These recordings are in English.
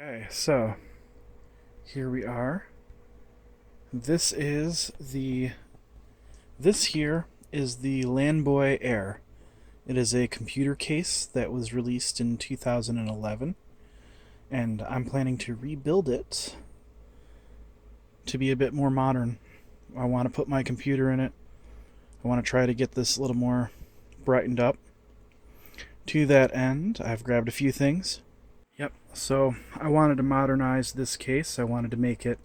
Okay, so here we are. This is the this here is the Landboy Air. It is a computer case that was released in 2011, and I'm planning to rebuild it to be a bit more modern. I want to put my computer in it. I want to try to get this a little more brightened up. To that end, I've grabbed a few things. Yep, so I wanted to modernize this case. I wanted to make it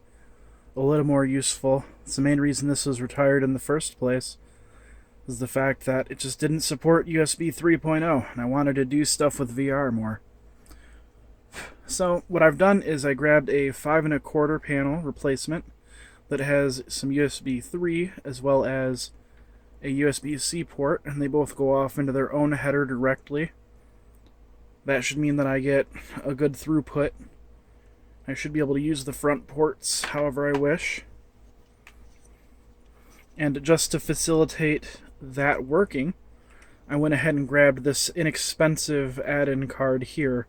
a little more useful. It's the main reason this was retired in the first place, is the fact that it just didn't support USB 3.0, and I wanted to do stuff with VR more. So what I've done is I grabbed a 5 1/4 panel replacement that has some USB 3 as well as a USB-C port, and they both go off into their own header directly. That should mean that I get a good throughput. I should be able to use the front ports however I wish. And just to facilitate that working, I went ahead and grabbed this inexpensive add-in card here.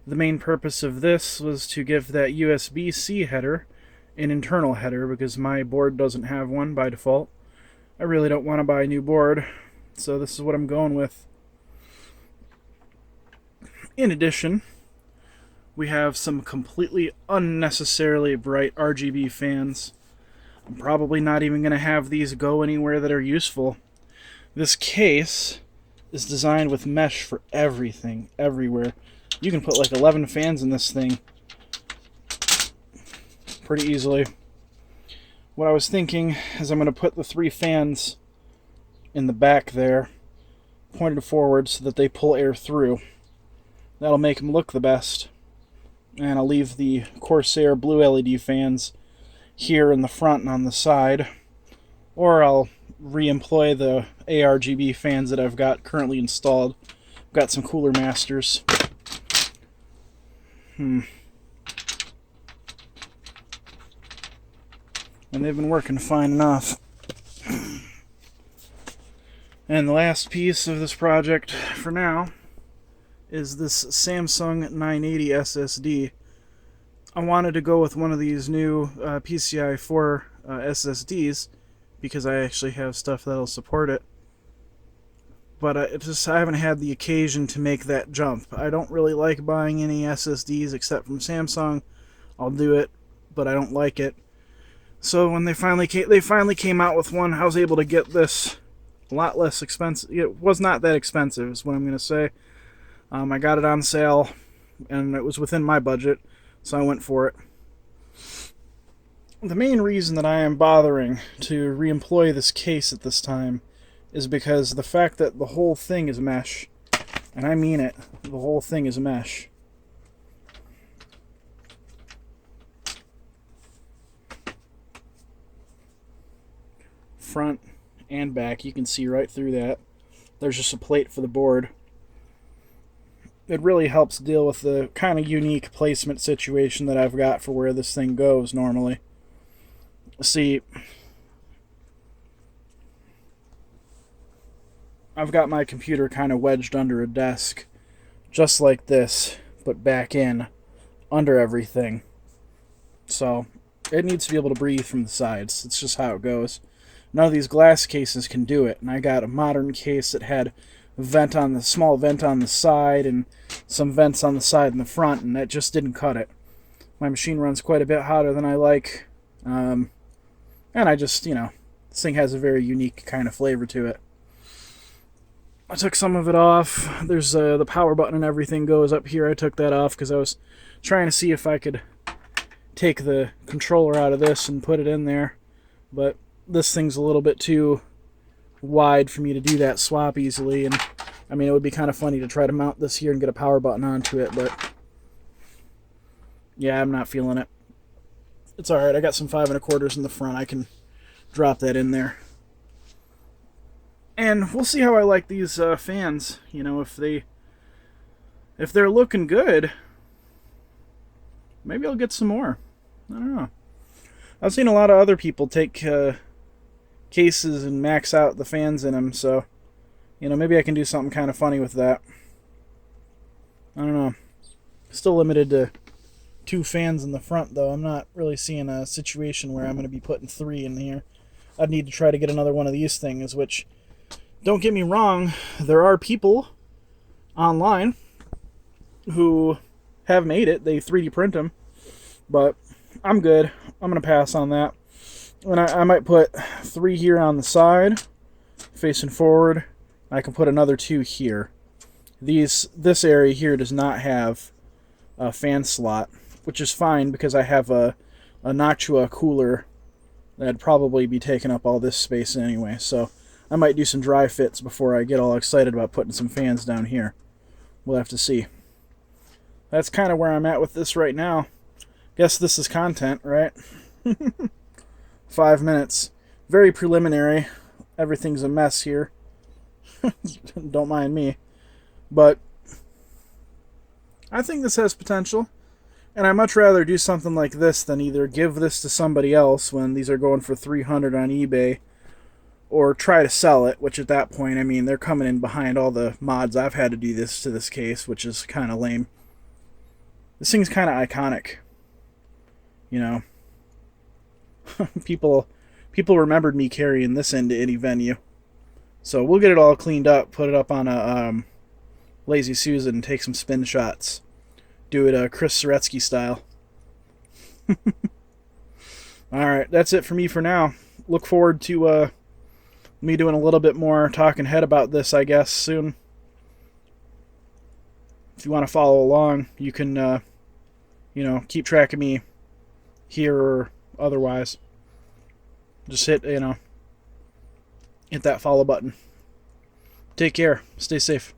The main purpose of this was to give that USB-C header an internal header because my board doesn't have one by default. I really don't want to buy a new board, so this is what I'm going with. In addition, we have some completely unnecessarily bright RGB fans. I'm probably not even going to have these go anywhere that are useful. This case is designed with mesh for everything, everywhere. You can put like 11 fans in this thing pretty easily. What I was thinking is I'm going to put the 3 fans in the back there, pointed forward so that they pull air through. That'll make them look the best. And I'll leave the Corsair blue LED fans here in the front and on the side. Or I'll re-employ the ARGB fans that I've got currently installed. I've got some Cooler Masters. And they've been working fine enough. And the last piece of this project for now is this Samsung 980 SSD. I wanted to go with one of these new PCI 4 SSDs because I actually have stuff that'll support it. But I haven't had the occasion to make that jump. I don't really like buying any SSDs except from Samsung. I'll do it, but I don't like it. So when they finally came out with one, I was able to get this a lot less expensive. It was not that expensive, is what I'm going to say. I got it on sale, and it was within my budget, so I went for it. The main reason that I am bothering to re-employ this case at this time is because the fact that the whole thing is mesh, and I mean it, the whole thing is mesh. Front and back, you can see right through that. There's just a plate for the board. It really helps deal with the kind of unique placement situation that I've got for where this thing goes normally. See, I've got my computer kind of wedged under a desk, just like this, but back in, under everything. So, it needs to be able to breathe from the sides. It's just how it goes. None of these glass cases can do it, and I got a modern case that had a small vent on the side and some vents on the side and the front, and that just didn't cut it. My machine runs quite a bit hotter than I like, and I just, this thing has a very unique kind of flavor to it. I took some of it off. There's the power button and everything goes up here. I took that off because I was trying to see if I could take the controller out of this and put it in there, but this thing's a little bit too wide for me to do that swap easily, and I mean, it would be kind of funny to try to mount this here and get a power button onto it, but yeah, I'm not feeling it. It's alright, I got some 5 1/4s in the front. I can drop that in there. And we'll see how I like these fans. If they're looking good, maybe I'll get some more. I don't know. I've seen a lot of other people take cases and max out the fans in them, so maybe I can do something kind of funny with that. I don't know. Still limited to 2 fans in the front, though. I'm not really seeing a situation where I'm going to be putting 3 in here. I'd need to try to get another one of these things, which, don't get me wrong, there are people online who have made it. They 3D print them, but I'm good. I'm going to pass on that. And I might put 3 here on the side, facing forward. I can put another 2 here. This area here does not have a fan slot, which is fine because I have a Noctua cooler that'd probably be taking up all this space anyway. So I might do some dry fits before I get all excited about putting some fans down here. We'll have to see. That's kind of where I'm at with this right now. Guess this is content, right? 5 minutes. Very preliminary. Everything's a mess here. Don't mind me. But I think this has potential. And I'd much rather do something like this than either give this to somebody else when these are going for $300 on eBay, or try to sell it, which at that point, I mean, they're coming in behind all the mods I've had to do this to this case, which is kind of lame. This thing's kind of iconic. You know, people remembered me carrying this into any venue. So we'll get it all cleaned up, put it up on a Lazy Susan, and take some spin shots. Do it Chris Soretsky style. Alright, that's it for me for now. Look forward to me doing a little bit more talking head about this, I guess, soon. If you want to follow along, you can, you know, keep track of me here or otherwise. Just hit, you know, hit that follow button. Take care. Stay safe.